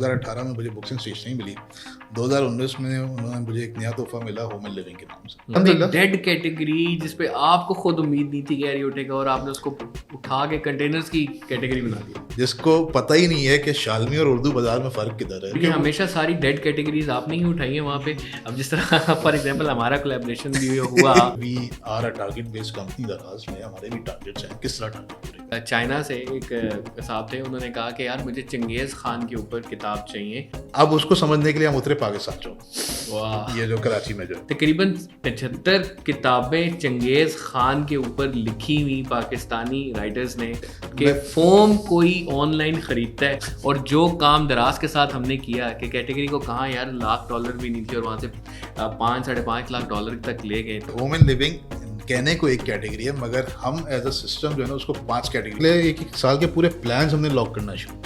2018 में मुझे books and stationery नहीं मिली, 2019 में उन्होंने मुझे एक नया तोहफा मिला होम एंड लिविंग के नाम से। डेड कैटेगरी जिस पे आपको खुद उम्मीद नहीं थी गैरी उठेगा और आपने उसको उठा के कंटेनर्स की कैटेगरी बना दी, जिसको पता ही नहीं है कि शालमी और उर्दू बाजार में फ़र्क किधर है। क्योंकि हमेशा सारी डेड कैटेगरीज आपने ही उठाई है वहाँ पे। अब जिस तरह फॉर एग्जांपल हमारा कोलैबोरेशन भी हुआ, we are a target based company, Daraz में हमारे भी टारगेट्स हैं, किस तरह टारगेट करेंगे। चाइना से एक साहब थे, उन्होंने कहा कि यार मुझे चंगेज़ खान के ऊपर किताब चाहिए। अब उसको समझने के लिए हम उतरे पाकिस्तान जाओ, वाह, ये जो कराची में जो तकरीबन 75 किताबें चंगेज़ खान के ऊपर लिखी हुई पाकिस्तानी राइटर्स ने कि फोम कोई ऑनलाइन खरीदता है, और जो काम दराज के साथ हमने किया कि कैटेगरी को कहाँ यार $1,00,000 भी नहीं थी और वहाँ से 5-5.5 लाख डॉलर तक ले गए। होम एंड लिविंग कहने को एक कैटेगरी है, मगर हम एज अ सिस्टम जो है ना उसको 5 कैटेगरी, एक साल के पूरे प्लान्स हमने लॉक करना शुरू।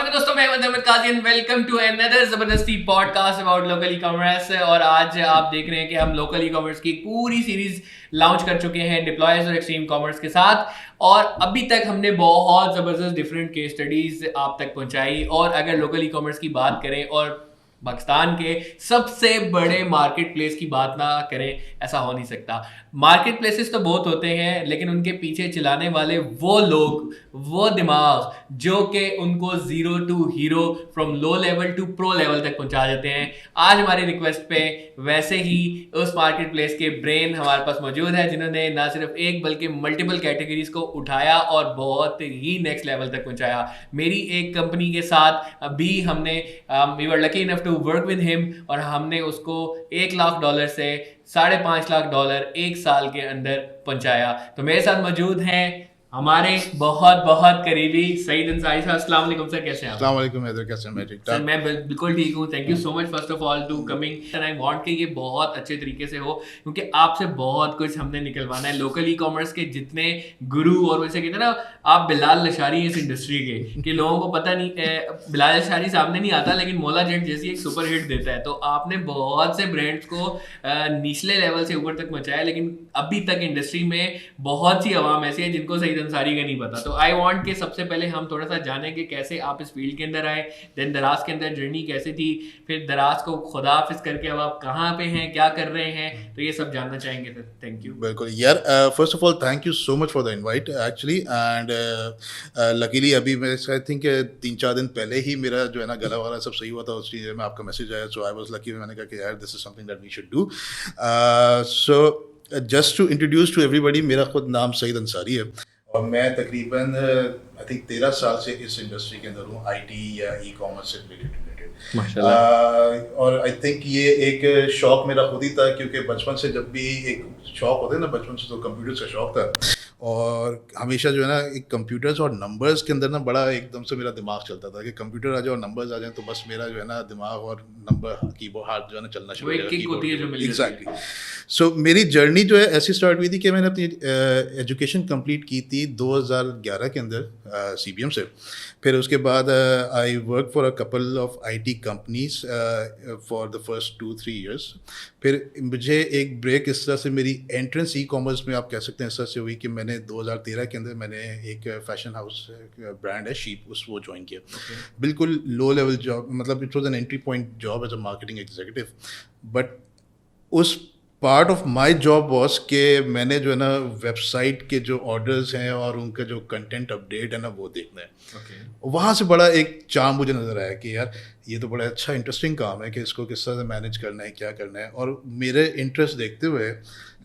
दोस्तों, मैं अहमद काजी एंड वेलकम टू अनदर जबरदस्ती podcast about local e commerce. और आज आप देख रहे हैं कि हम लोकल ई कॉमर्स की पूरी सीरीज लॉन्च कर चुके हैं डिप्लॉयर्स और एक्सट्रीम कॉमर्स के साथ, और अभी तक हमने बहुत ज़बरदस्त डिफरेंट केस स्टडीज आप तक पहुंचाई। और अगर लोकल ई कॉमर्स की बात करें और पाकिस्तान के सबसे बड़े मार्केट प्लेस की बात ना करें, ऐसा हो नहीं सकता। मार्केट प्लेसेस तो बहुत होते हैं, लेकिन उनके पीछे चलाने वाले वो लोग, वो दिमाग जो कि उनको zero to hero, from low level to pro level तक पहुंचा देते हैं। आज हमारी रिक्वेस्ट पे वैसे ही उस मार्केट प्लेस के ब्रेन हमारे पास मौजूद है, जिन्होंने ना सिर्फ एक बल्कि मल्टीपल कैटेगरीज को उठाया और बहुत ही नेक्स्ट लेवल तक पहुंचाया। मेरी एक कंपनी के साथ अभी हमने we were lucky enough to work with him, और हमने उसको $1,00,000 से $5.5 लाख एक साल के अंदर पहुंचाया। तो मेरे साथ मौजूद हैं हमारे बहुत बहुत करीबी सईद अंसारी साहब। अस्सलाम वालेकुम सर, कैसे हैं आप? अस्सलाम वालेकुम हैदर, कैसे हैं? मैं ठीक सर मैं बिल्कुल ठीक हूँ, thank you so much first of all to coming, and I want कि ये बहुत अच्छे तरीके से हो, क्योंकि आपसे बहुत कुछ हमने निकलवाना है। लोकल ई कॉमर्स के जितने गुरु, और वैसे कहते हैं ना आप बिलाल लशारी इस इंडस्ट्री के लोगों को पता नहीं, बिलाल लशारी सामने नहीं आता, लेकिन मौला जेट जैसी एक सुपर हिट देता है। तो आपने बहुत से ब्रांड्स को निचले लेवल से ऊपर तक पहुंचाया, लेकिन अभी तक इंडस्ट्री में बहुत सी आवाम ऐसी है जिनको सईद अंसारी का नहीं पता। तो आई वांट कि सबसे पहले हम थोड़ा सा जानें कि कैसे आप इस फील्ड के अंदर आए, देन दराज के अंदर जर्नी कैसे थी, फिर दराज को खुदाफिज करके अब आप कहाँ पे हैं, क्या कर रहे हैं, तो ये सब जानना चाहेंगे सर। Thank you. बिल्कुल यार, first of all thank you so much for the invite actually, and luckily अभी मैं आई थिंक 3-4 दिन पहले ही मेरा जो है ना गला वगैरह सब सही हुआ था, उस चीज़ में आपका मैसेज आया, सो आई वाज लकी। मैंने कहा कि यार this is something that we should do. So just to introduce to everybody, मेरा खुद नाम सईद अंसारी है और मैं तकरीबन आई थिंक 13 साल से इस इंडस्ट्री के अंदर हूँ, आईटी या ई कॉमर्स से रिलेटेड। और आई थिंक ये एक शौक मेरा खुद ही था, क्योंकि बचपन से जब भी एक शौक होता है ना, बचपन से तो कंप्यूटर्स का शौक था, और हमेशा जो है ना एक कंप्यूटर्स और नंबर्स के अंदर ना बड़ा एकदम से मेरा दिमाग चलता था कि कंप्यूटर आ जाए और नंबर्स आ जाए तो बस मेरा जो है ना दिमाग और नंबर कीबोर्ड हाथ जो है ना चलना शुरू हो जाएगा। एग्जैक्टली। सो मेरी जर्नी जो है ऐसी स्टार्ट हुई थी कि मैंने अपनी एजुकेशन कंप्लीट की थी 2011 के अंदर CBM से। फिर उसके बाद I work for a couple of IT companies for the first 2-3 years. फिर मुझे एक ब्रेक इस तरह से मेरी एंट्रेंस ई कॉमर्स में आप कह सकते हैं इस तरह से हुई कि मैंने 2013 के अंदर मैंने एक फैशन हाउस ब्रांड है शीप, वो ज्वाइन किया। बिल्कुल लो लेवल जॉब, मतलब it was an entry point job as a marketing executive, but उस part of my job was कि मैंने जो है ना वेबसाइट के जो ऑर्डर्स हैं और उनका जो कंटेंट अपडेट है ना वो देखना है। वहाँ से बड़ा एक चार्म मुझे नज़र आया कि यार ये तो बड़ा अच्छा इंटरेस्टिंग काम है कि इसको किस तरह से मैनेज करना है, क्या करना है। और मेरे इंटरेस्ट देखते हुए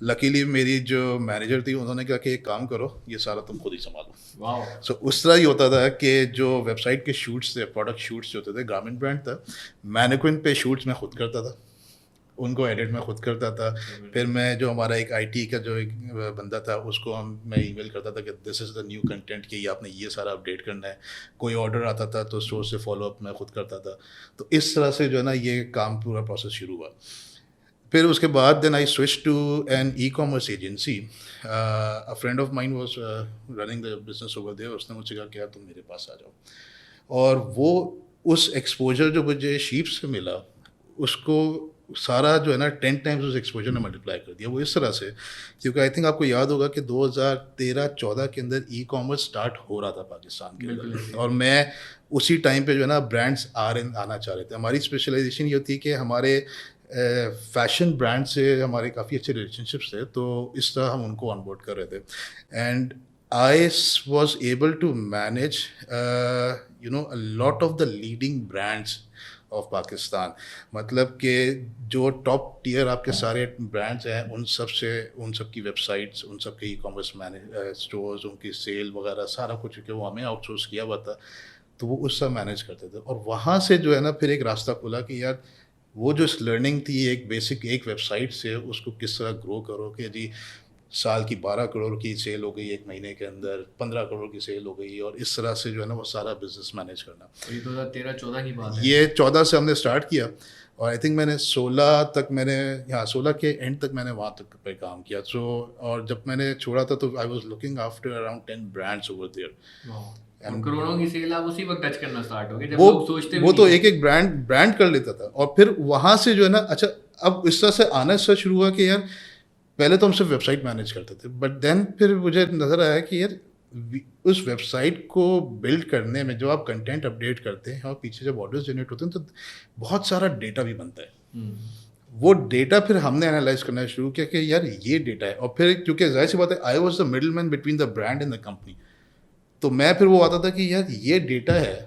लकीली मेरी जो मैनेजर थी उन्होंने कहा कि एक काम करो, ये सारा तुम खुद ही संभालो। सो उस तरह ही होता था कि जो वेबसाइट के शूट्स थे, प्रोडक्ट शूट्स जो होते थे, गारमेंट ब्रांड था, मैनेक्विन पे शूट्स मैं खुद करता था, उनको एडिट मैं खुद करता था। फिर मैं जो हमारा एक IT का जो एक बंदा था उसको मैं ईमेल करता था कि this is the new content, कि ये आपने ये सारा अपडेट करना है। कोई ऑर्डर आता था तो स्टोर से फॉलो अप मैं खुद करता था। तो इस तरह से जो है ना ये काम पूरा प्रोसेस शुरू हुआ। फिर उसके बाद then I switch to an e commerce agency. A friend of mine was running the business over there. उसने मुझसे कहा कि यार तुम मेरे पास आ जाओ, और वो उस एक्सपोजर जो मुझे शीप से मिला उसको सारा जो है ना 10 टाइम्स उस एक्सपोजर ने मल्टीप्लाई कर दिया। वो इस तरह से, क्योंकि आई थिंक आपको याद होगा कि 2013-14 के अंदर ई कॉमर्स स्टार्ट हो रहा था पाकिस्तान के अंदर, और मैं उसी टाइम पे जो है ना ब्रांड्स आना चाह रहे थे। हमारी स्पेशलाइजेशन ये होती है कि हमारे फैशन ब्रांड से हमारे काफ़ी अच्छे रिलेशनशिप्स थे, तो इस तरह हम उनको ऑनबोर्ड कर रहे थे। And I was able to manage a lot of the leading brands of Pakistan. मतलब कि जो टॉप टियर आपके सारे ब्रांड्स हैं, उन सब की वेबसाइट्स, उन सब के ई कॉमर्स स्टोर्स, उनकी सेल वगैरह सारा कुछ, क्योंकि वो हमें आउटसोर्स किया हुआ था, तो वो उस सब मैनेज करते थे। और वहाँ से जो है ना फिर एक रास्ता खुला कि यार वो जो लर्निंग थी एक बेसिक एक वेबसाइट से, उसको किस तरह ग्रो करो कि जी साल की 12 करोड़ की सेल हो गई, एक महीने के अंदर 15 करोड़ की सेल हो गई, और इस तरह से जो है ना वो सारा बिजनेस मैनेज करना। ये 2013-14 की बात है। ये 14 से हमने स्टार्ट किया, और आई थिंक मैंने 16 के एंड तक मैंने वहाँ तक पे काम किया। सो और जब मैंने छोड़ा था तो I was looking after around 10 brands over there. करोड़ों की सेल आप उसी वक्त टच करना स्टार्ट हो गए जब लोग सोचते वो तो एक एक ब्रांड कर लेता था। और फिर वहाँ से जो है ना, अच्छा अब इस तरह से आना शुरू हुआ कि यार पहले तो हम सिर्फ वेबसाइट मैनेज करते थे, बट देन फिर मुझे नज़र आया कि यार उस वेबसाइट को बिल्ड करने में जो आप कंटेंट अपडेट करते हैं और पीछे जब ऑर्डर्स जनरेट होते हैं तो बहुत सारा डेटा भी बनता है। वो डेटा फिर हमने एनालाइज करना शुरू किया कि यार ये डेटा है। और फिर क्योंकि जाहिर सी बात है, I was the middle man between the brand and the company, तो मैं फिर वो आता था कि यार ये डेटा है,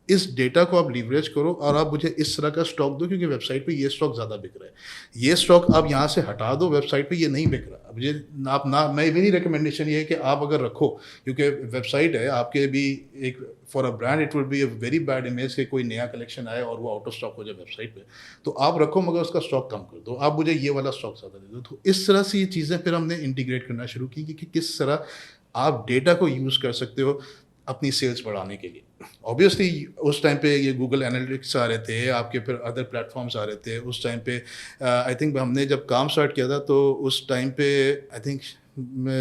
इस डेटा को आप लीवरेज करो और आप मुझे इस तरह का स्टॉक दो, क्योंकि वेबसाइट पे ये स्टॉक ज़्यादा बिक रहा है, ये स्टॉक आप यहाँ से हटा दो, वेबसाइट पे ये नहीं बिक रहा। अब ये आप ना, मैं मेरी रिकमेंडेशन ये है कि आप अगर रखो, क्योंकि वेबसाइट है आपके भी एक for a brand it would be a very bad image कि कोई नया कलेक्शन आए और वो आउट ऑफ स्टॉक हो जाए वेबसाइट पे, तो आप रखो मगर उसका स्टॉक कम कर दो, आप मुझे ये वाला स्टॉक ज़्यादा दे दो। तो इस तरह से ये चीज़ें फिर हमने इंटीग्रेट करना शुरू की कि किस तरह आप डेटा को यूज़ कर सकते हो अपनी सेल्स बढ़ाने के लिए। ऑब्वियसली उस टाइम पे ये गूगल एनालिटिक्स आ रहे थे, आपके फिर अदर प्लेटफॉर्म्स आ रहे थे। उस टाइम पे आई थिंक हमने जब काम स्टार्ट किया था तो उस टाइम पे आई थिंक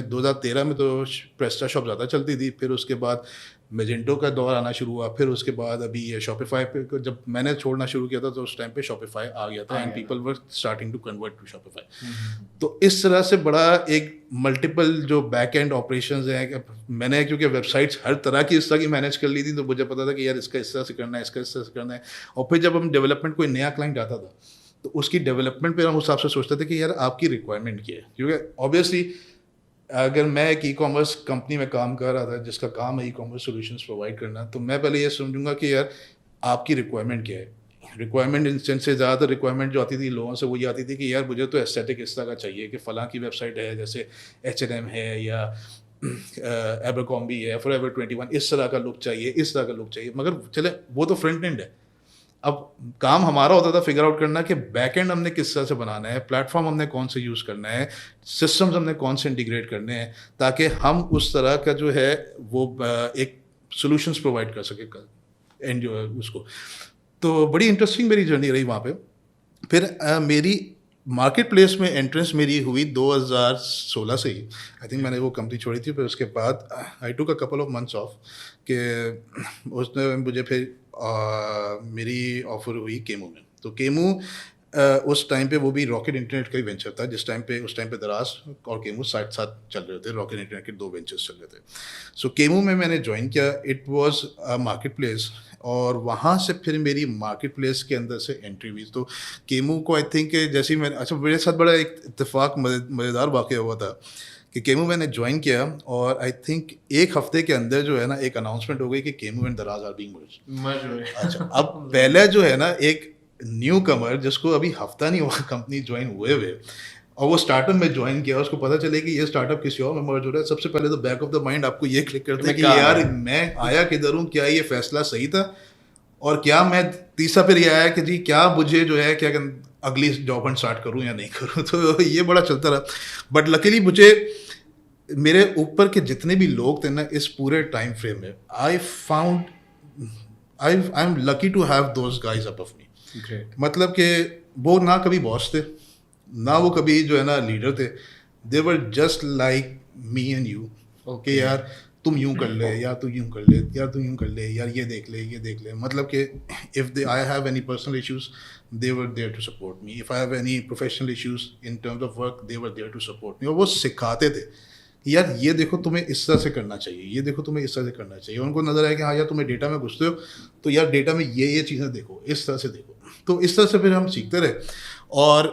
2013 में तो प्रेस्टा शॉप ज़्यादा चलती थी, फिर उसके बाद मेजेंटो का दौर आना शुरू हुआ, फिर उसके बाद अभी ये शॉपिफाई पे जब मैंने छोड़ना शुरू किया था तो उस टाइम पे शॉपिफाई आ गया था and people were starting to convert to Shopify. तो इस तरह से बड़ा एक मल्टीपल जो बैक एंड ऑपरेशंस हैं, मैंने क्योंकि वेबसाइट्स हर तरह की इस तरह की मैनेज कर ली थी, तो मुझे पता था कि यार इसका इस तरह से करना है, इसका इस तरह से करना है। और फिर जब हम डेवलपमेंट कोई नया क्लाइंट आता था तो उसकी डेवलपमेंट पे हम उस हिसाब से सोचते थे कि यार आपकी रिक्वायरमेंट क्या है, क्योंकि ऑब्वियसली अगर मैं एक ई कॉमर्स कंपनी में काम कर रहा था जिसका काम है ई कॉमर्स सॉल्यूशंस प्रोवाइड करना, तो मैं पहले ये समझूंगा कि यार आपकी रिक्वायरमेंट क्या है। रिक्वायरमेंट इंस्टेंस से ज़्यादातर रिक्वायरमेंट जो आती थी लोगों से वो ये आती थी कि यार मुझे तो एस्थेटिक इस तरह का चाहिए कि फ़लाँ की वेबसाइट है, जैसे H&M है या एबरकॉम्बी है, फॉरएवर 21, इस तरह का लुक चाहिए, इस तरह का लुक चाहिए। मगर चले वो तो फ्रंट एंड है, अब काम हमारा होता था फिगर आउट करना कि बैक एंड हमने किस तरह से बनाना है, प्लेटफॉर्म हमने कौन से यूज़ करना है, सिस्टम्स हमने कौन से इंटीग्रेट करने हैं, ताकि हम उस तरह का जो है वो एक सॉल्यूशंस प्रोवाइड कर सके एंड जो है उसको। तो बड़ी इंटरेस्टिंग मेरी जर्नी रही वहाँ पे। फिर मेरी मार्केट प्लेस में एंट्रेंस मेरी हुई 2016 से ही। आई थिंक मैंने वो कंपनी छोड़ी थी, फिर उसके बाद I took a couple of months off कि उसने मुझे फिर मेरी ऑफ़र हुई केमू में। तो केमू उस टाइम पे वो भी रॉकेट इंटरनेट का ही वेंचर था, उस टाइम पे दराज और केमू साथ साथ चल रहे थे, रॉकेट इंटरनेट के 2 वेंचर्स चल रहे थे। सो केमू में मैंने ज्वाइन किया, it was a market place, और वहाँ से फिर मेरी मार्केट प्लेस के अंदर से एंट्री हुई। तो केमू को आई थिंक जैसे ही मैंने, अच्छा मेरे साथ बड़ा एक इत्तेफाक मज़ेदार वाक़या हुआ था कि केमू मैंने ज्वाइन किया और आई थिंक एक हफ्ते के अंदर जो है ना एक अनाउंसमेंट हो गई कि केमू एंड दराज आर बीइंग मर्ज्ड। अच्छा, अब पहले जो है ना एक न्यू कमर जिसको अभी हफ्ता नहीं हुआ कंपनी ज्वाइन हुए और वो स्टार्टअप में ज्वाइन किया, उसको पता चले कि ये स्टार्टअप किसी और में मर्ज हो रहा है, सबसे पहले तो बैक ऑफ द माइंड आपको ये क्लिक करता है कि यार मैं आया किधर हूँ, क्या ये फैसला सही था, और क्या मैं तीसरा फिर ये आया कि जी क्या मुझे जो है क्या अगली जॉब हंट स्टार्ट करूँ या नहीं करूँ। तो ये बड़ा चलता रहा, बट लकीली मुझे मेरे ऊपर के जितने भी लोग थे ना इस पूरे टाइम फ्रेम में, I am lucky to have those guys above me. मतलब कि वो ना कभी बॉस थे ना वो कभी जो है ना लीडर थे, they were just like me and you. Okay यार تم یوں کر لے یا تو یوں کر لے یا تو یوں کر لے یار یہ دیکھ لے مطلب کہ if I have any personal issues they were there to support me, if I have any professional issues in terms of work they were there to support me. اور وہ سکھاتے تھے یار یہ دیکھو تمہیں اس طرح سے کرنا چاہیے, یہ دیکھو تمہیں اس طرح سے کرنا چاہیے. ان کو نظر آیا کہ ہاں یار تمہیں ڈیٹا میں گھستے ہو تو یار ڈیٹا میں یہ چیزیں دیکھو, اس طرح سے دیکھو. تو اس طرح سے پھر ہم سیکھتے رہے اور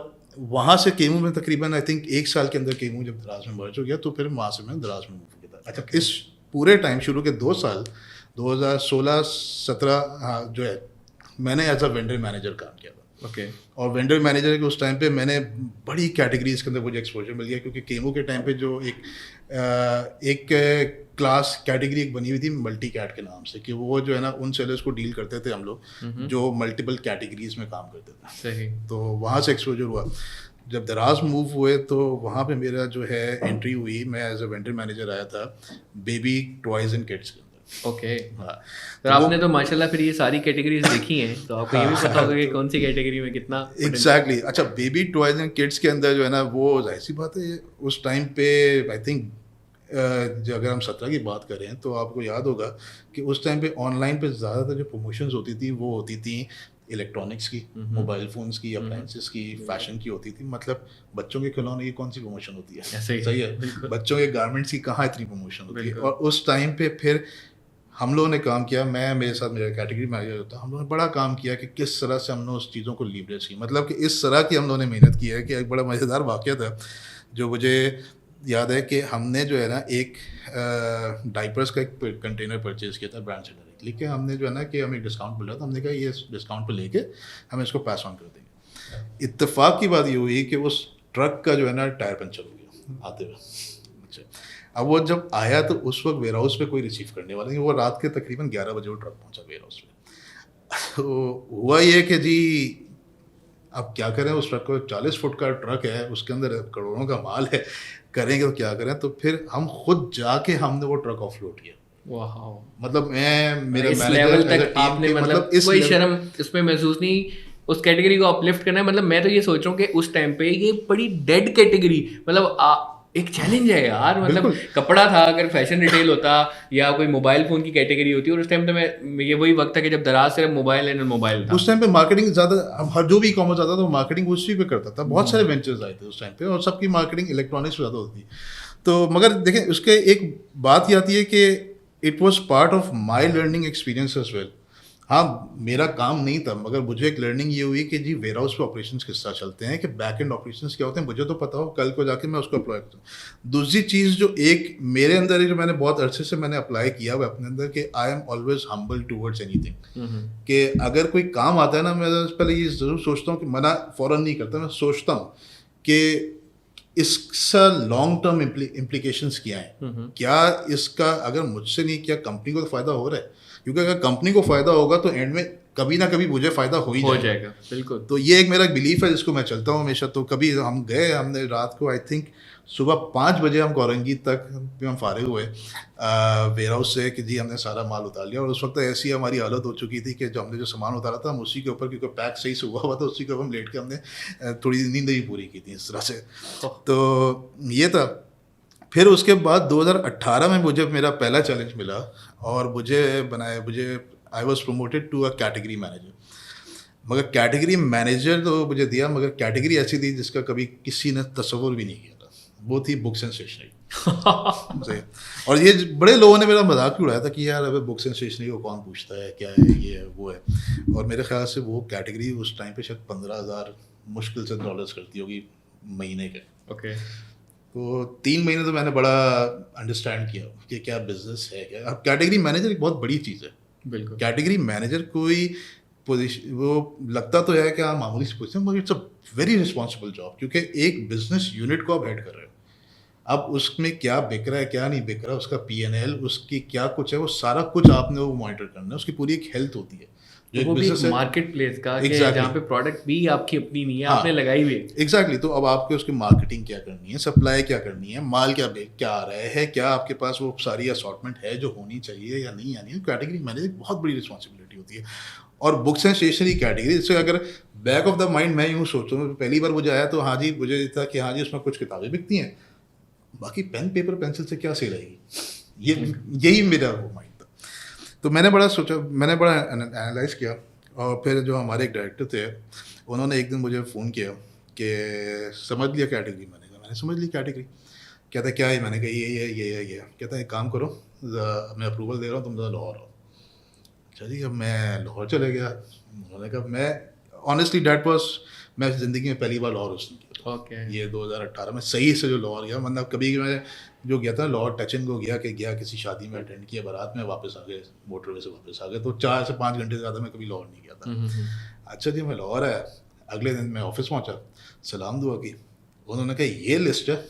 وہاں سے کیمو میں تقریباً آئی تھنک 1 سال کے اندر کیمو جب دراز میں مرج ہو گیا تو پھر وہاں سے میں دراز میں موو کیا تھا. اچھا اس پورے ٹائم شروع کے 2 سال 2016-17 جو ہے میں نے ایز اے وینڈر مینیجر کام کیا تھا. اوکے. اور وینڈر مینیجر کے اس ٹائم پہ میں نے بڑی کیٹیگریز کے اندر مجھے ایکسپوجر مل گیا کیونکہ کیمو کے ٹائم پہ جو ایک کلاس کیٹیگری ایک بنی ہوئی تھی ملٹی کیٹ کے نام سے, کہ وہ جو ہے نا ان سیلرس کو ڈیل کرتے تھے ہم لوگ جو ملٹیپل کیٹیگریز میں کام کرتے تھے. صحیح. تو وہاں سے ایکسپوجر ہوا. جب دراز موو ہوئے تو وہاں پہ میرا جو ہے انٹری ہوئی, میں ایز اے وینڈر مینیجر آیا تھا بیبی ٹوائز اینڈ کڈس کے اندر. اوکے. تو آپ نے تو ماشاء اللہ پھر یہ ساری کیٹیگریز دیکھی ہیں تو آپ کو یہ بھی پتا ہوگا کہ کون سی کیٹیگری میں کتنا. ایگزیکٹلی. اچھا بیبی ٹوائز اینڈ کڈس کے اندر جو ہے نا وہ ظاہر سی بات ہے اس ٹائم پہ آئی تھنک اگر ہم 17 کی بات کریں تو آپ کو یاد ہوگا کہ اس ٹائم پہ آن لائن پہ زیادہ تر جو پروموشنز ہوتی تھی وہ ہوتی تھیں الیکٹرانکس کی, موبائل فونس کی, اپلائنسز کی, فیشن کی ہوتی تھی. مطلب بچوں کے کھلونے کی کون سی پروموشن ہوتی ہے؟ صحیح ہے. بچوں کے گارمنٹس کی کہاں اتنی پروموشن ہوتی ہے. اور اس ٹائم پہ پھر ہم لوگوں نے کام کیا, میرے ساتھ میرا کیٹیگری مینیجر ہوتا, ہم لوگوں نے بڑا کام کیا کہ کس طرح سے ہم نے اس چیزوں کو لیوریج کی. مطلب کہ اس طرح کی ہم لوگوں نے محنت کی ہے کہ ایک بڑا مزیدار واقعہ تھا جو مجھے یاد ہے کہ ہم نے جو ہے نا ایک ڈائپرس کا ایک کنٹینر پرچیز کیا تھا برانڈ سے ڈائریکٹلی, کہ ہم نے جو ہے نا کہ ہمیں ڈسکاؤنٹ مل رہا تھا, ہم نے کہا یہ ڈسکاؤنٹ پہ لے کے ہم اس کو پاس آن کر دیں گے. اتفاق کی بات یہ ہوئی کہ اس ٹرک کا جو ہے نا ٹائر پنچر ہو گیا آتے ہوئے. اچھا اب وہ جب آیا تو اس وقت ویئر ہاؤس پہ کوئی ریسیو کرنے والا نہیں, وہ رات کے تقریباً 11 بجے وہ ٹرک پہنچا ویئر ہاؤس پہ. تو ہوا یہ کہ جی اب کیا کریں, اس ٹرک کو 40 فٹ کا ٹرک ہے, اس کے اندر کروڑوں کا مال ہے, کریں گے تو کیا کریں. تو پھر ہم خود جا کے ہم نے وہ ٹرک آف لوڈ کیا. مطلب میں میرے مطلب کوئی شرم اس میں محسوس نہیں, اس کیٹیگری کو اپلفٹ کرنا ہے. مطلب میں تو یہ سوچ رہا ہوں کہ اس ٹائم پہ یہ بڑی ڈیڈ کیٹیگری, مطلب ایک چیلنج ہے یار. مطلب کپڑا تھا, اگر فیشن ریٹیل ہوتا یا کوئی موبائل فون کی کیٹیگری ہوتی, اور اس ٹائم تو میں یہ وہی وقت تھا کہ جب دراز صرف موبائل اینڈ موبائل تھا. اس ٹائم پہ مارکیٹنگ زیادہ, ہر جو بھی کامرس آتا تھا وہ مارکیٹنگ اسی پہ کرتا تھا. بہت سارے وینچرز آئے تھے اس ٹائم پہ اور سب کی مارکیٹنگ الیکٹرانکس پہ زیادہ ہوتی. تو مگر دیکھیں اس کے ایک بات یہ آتی ہے کہ it was part of my learning experience as well. ہاں میرا کام نہیں تھا مگر مجھے ایک لرننگ یہ ہوئی کہ جی ویئر ہاؤس پہ آپریشنس کس طرح چلتے ہیں, کہ بیک اینڈ آپریشنس کیا ہوتے ہیں, مجھے تو پتا ہو کل کو جا کے میں اس کو اپلائی کرتا ہوں. دوسری چیز جو ایک میرے اندر ہے جو میں نے بہت عرصے سے میں نے اپلائی کیا ہوا اپنے اندر, کہ I am always humble towards any thing. کہ اگر کوئی کام آتا ہے نا, میں پہلے یہ ضرور سوچتا ہوں کہ منع فوراً نہیں کرتا, میں سوچتا ہوں کہ اس کا لانگ ٹرم امپلیکیشنس کیا ہیں, کیا اس کا اگر مجھ سے نہیں کیا کمپنی کو تو فائدہ ہو رہا ہے, کیونکہ اگر کمپنی کو فائدہ ہوگا تو اینڈ میں کبھی نہ کبھی مجھے فائدہ ہو ہی جائے گا. بالکل. تو یہ ایک میرا بلیف ہے جس کو میں چلتا ہوں ہمیشہ. تو کبھی ہم گئے, ہم نے رات کو آئی تھنک صبح 5 بجے ہم کورنگی تک ہم فارغ ہوئے ویئر ہاؤس سے کہ جی ہم نے سارا مال اتار لیا. اور اس وقت ایسی ہماری حالت ہو چکی تھی کہ جو ہم نے جو سامان اتارا تھا ہم اسی کے اوپر, کیونکہ پیک صحیح سے ہوا ہوا تھا, اسی کے اوپر ہم لیٹ کے ہم نے تھوڑی نیند بھی پوری کی تھی اس طرح سے. تو یہ تھا. پھر اس کے بعد 2018 میں مجھے میرا پہلا چیلنج ملا اور مجھے I was promoted to a category manager. مگر کیٹیگری مینیجر تو مجھے دیا, مگر کیٹیگری ایسی تھی جس کا کبھی کسی نے تصور بھی نہیں کیا تھا, وہ تھی بکس اینڈ اسٹیشنری. اور یہ بڑے لوگوں نے میرا مذاق بھی اڑایا تھا کہ یار ابھی بکس اینڈ اسٹیشنری کو کون پوچھتا ہے, کیا ہے یہ ہے وہ ہے. اور میرے خیال سے وہ کیٹیگری اس ٹائم پہ شاید 15,000 مشکل سے ڈالرز کرتی ہوگی مہینے کے. اوکے. تو 3 مہینے تو میں نے بڑا انڈرسٹینڈ کیا کہ کیا بزنس ہے کیا. اب کیٹیگری مینیجر ایک بہت بڑی چیز ہے. بالکل. کیٹیگری مینیجر کوئی پوزیشن وہ لگتا تو ہے کہ آپ معمولی سی پوزیشن, مگر it's a very responsible job, کیونکہ ایک بزنس یونٹ کو آپ ہیڈ کر رہے ہو. اب اس میں کیا بک رہا ہے کیا نہیں بک رہا, اس کا P&L, اس کی کیا کچھ ہے, وہ سارا کچھ آپ نے وہ مانیٹر کرنا ہے. اس کی پوری ایک ہیلتھ ہوتی ہے, وہ بھی مارکیٹ پلیس کا, جہاں پہ پروڈکٹ بھی آپ کی اپنی نہیں ہے, آپ نے لگائی ہوئی ہے. ایگزیکٹلی. تو اب آپ کو اس کی مارکیٹنگ کیا کرنی ہے, سپلائی کیا کرنی ہے, مال کیا آ رہا ہے, کیا آپ کے پاس وہ ساری اسارٹمنٹ ہے جو ہونی چاہیے یا نہیں آنی ہے. کیٹیگری مینیجر بہت بڑی رسپانسبلٹی ہوتی ہے. اور بکس اینڈ اسٹیشنری کیٹیگری, اس سے اگر بیک آف دا مائنڈ میں یوں سوچتا ہوں, پہلی بار مجھے آیا تو ہاں جی مجھے تھا کہ ہاں جی اس میں کچھ کتابیں بکتی ہیں, باقی پین پیپر پینسل سے کیا سیل آئے گی. यही मेरा वो माइंड था। तो मैंने बड़ा सोचा, मैंने बड़ा एनालाइज किया, और फिर जो हमारे एक डायरेक्टर थे उन्होंने एक दिन मुझे फ़ोन किया कि समझ लिया कैटेगरी। मैंने समझ ली कैटेगरी। कहता क्या है? मैंने कहा ये। कहता है एक काम करो, मैं अप्रूवल दे रहा हूँ, तुम ज़रा लाहौर आओ। अच्छा जी, अब मैं लाहौर चले गया। उन्होंने कहा मैं ऑनेस्टली डैट वॉज, मैं ज़िंदगी में पहली बार लाहौर उसने किया। ओके। ये 2018 में सही से जो लाहौर गया, मतलब कभी मैं जो गया था लाहौर टच एंड गो गया किसी शादी में अटेंड किया, बारात में वापस आ गए, मोटरवे से वापस आ गए, तो 4 से 5 घंटे से ज़्यादा मैं कभी लाहौर नहीं गया था। अच्छा जी, मैं लाहौर आया, अगले दिन मैं ऑफिस पहुंचा, सलाम दुआ की, उन्होंने कहा ये लिस्ट है,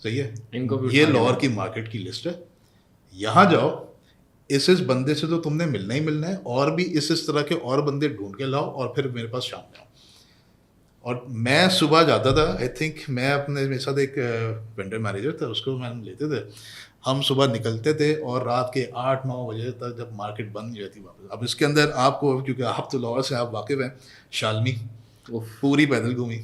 सही है, इनको भी ये उठा लाहौर लेना। की मार्केट की लिस्ट है, यहाँ जाओ, इस बंदे से तो तुमने मिलना ही मिलना है, और भी इस तरह के और बंदे ढूंढ के लाओ, और फिर मेरे पास शाम में आओ। और मैं सुबह जाता था, आई थिंक मैं अपने, मेरे साथ एक वेंडर मैनेजर था, उसको मैम लेते थे, हम सुबह निकलते थे और रात के 8-9 बजे तक जब मार्केट बंद हो जाती वापस। अब इसके अंदर आपको, क्योंकि आप तो लाहौर से आप वाकिफ़ हैं, शालमी उफ, पूरी पैदल घूमी,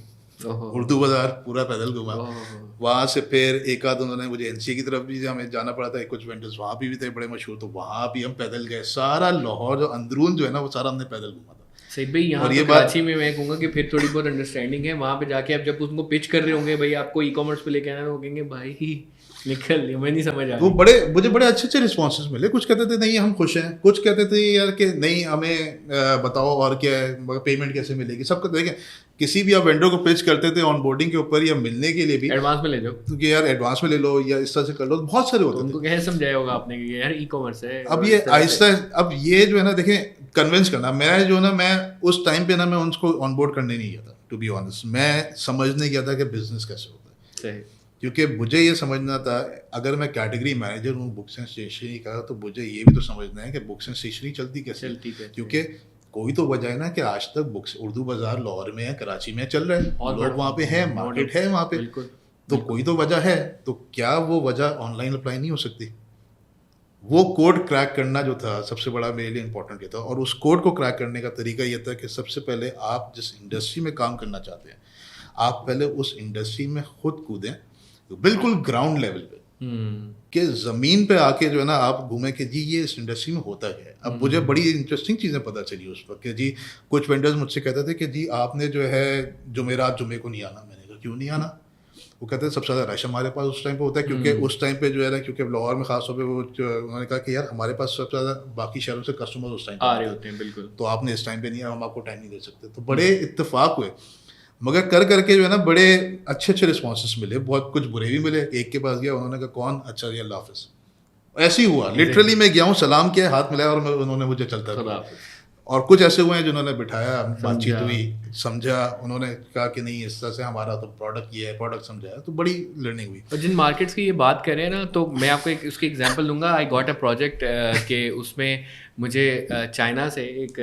ओहो, उर्दू बाज़ार पूरा पैदल घूमा, ओहो। वहाँ से फिर एक आध उन्होंने मुझे एनसी की तरफ भी हमें जाना पड़ा था, कुछ वेंडर्स वहाँ भी थे बड़े मशहूर, तो वहाँ भी हम पैदल गए। सारा लाहौर जो अंदरून जो है ना, वो सारा हमने पैदल घूमा था। सही भाई, यहाँ और ये तो बात- कराची में मैं कहूँगा कि फिर थोड़ी बहुत अंडरस्टैंडिंग है। वहाँ पे जाके आप जब उनको पिच कर रहे होंगे भाई आपको ई कॉमर्स पे लेके आना, वो कहेंगे भाई निकल, मैं नहीं समझ आ वो रही। मुझे बड़े अच्छे रिस्पॉन्सेज मिले। कुछ कहते थे नहीं हम खुश हैं, कुछ कहते थे यार कि नहीं हमें बताओ और क्या है, पेमेंट कैसे मिलेगी, सबको देखें। किसी भी आप वेंडर को पिच करते थे ऑन बोर्डिंग के ऊपर या मिलने के लिए भी, एडवांस में ले जाओ, क्योंकि यार एडवांस में ले लो या इस तरह से कर लो, बहुत सारे तो होते थे। उनको कैसे समझाया होगा आपने कि यार ई कॉमर्स है। अब और ये इस तरह से- आहिस्ता, अब ये जो है ना, देखें कन्विंस करना, मैं जो है ना, मैं उस टाइम पे ना मैं उनको ऑन बोर्ड करने नहीं गया था, टू बी ऑनेस्ट। मैं समझने गया था कि बिजनेस कैसे होता है, सही, क्योंकि मुझे ये समझना था, अगर मैं कैटेगरी मैनेजर हूँ बुक्स एंड स्टेशनरी का, तो मुझे ये भी तो समझना है कि बुक्स एंड स्टेशनरी चलती कैसे है। चलती कैसे। क्योंकि कोई तो वजह है ना कि आज तक बुक्स, उर्दू बाजार लाहौर में है, कराची में चल रहा है, बहुत लोग बड़ा- वहाँ पे हैं, मार्केट है वहाँ पे, बिल्कुल, तो कोई तो वजह है, तो क्या वो वजह ऑनलाइन अप्लाई नहीं हो सकती? वो कोड क्रैक करना जो था सबसे बड़ा मेरे लिए इंपॉर्टेंट ये था। और उस कोड को क्रैक करने का तरीका ये था कि सबसे पहले आप जिस इंडस्ट्री में काम करना चाहते हैं, आप पहले उस इंडस्ट्री में खुद कूदें, तो बिल्कुल ग्राउंड लेवल पे, कि ज़मीन पे आके जो है ना आप घूमें कि जी ये इस इंडस्ट्री में होता है। अब मुझे बड़ी इंटरेस्टिंग चीज़ें पता चली उस वक्त कि जी कुछ वेंडर्स मुझसे कहते थे कि जी आपने जो है जुमेरात जुमे को नहीं आना। मैंने कहा क्यों नहीं आना? वो कहते हैं सबसे ज़्यादा रश हमारे पास उस टाइम पे होता है, क्योंकि उस टाइम पे जो है ना, क्योंकि लाहौर में खास तौर पे वो उन्होंने कहा कि यार हमारे पास सबसे ज़्यादा बाकी शहरों से कस्टमर उस टाइम आ रहे होते हैं, बिल्कुल। तो आपने इस टाइम पे नहीं, हम आपको टाइम नहीं दे सकते। तो बड़े इत्तेफाक हुए, मगर कर करके जो है ना बड़े अच्छे रिस्पॉन्सेस मिले, बहुत कुछ बुरे भी मिले। एक के पास गया, उन्होंने कहा कौन? अच्छा जी अल्लाह हाफिज़। ऐसे ही हुआ, लिटरली मैं गया हूँ, सलाम किया, हाथ मिलाया, और उन्होंने मुझे चलता खुदा रहा। हाफिज़। और कुछ ऐसे हुए हैं जिन्होंने बिठाया, बातचीत समझा। हुई, समझा, उन्होंने कहा कि नहीं इस तरह से हमारा तो प्रोडक्ट ये है, प्रोडक्ट समझाया, तो बड़ी लर्निंग हुई। और जिन मार्केट्स की ये बात कर रहे हैं ना, तो मैं आपको एक उसकी एग्जांपल दूंगा। आई गॉट अ प्रोजेक्ट के उसमें मुझे चाइना से एक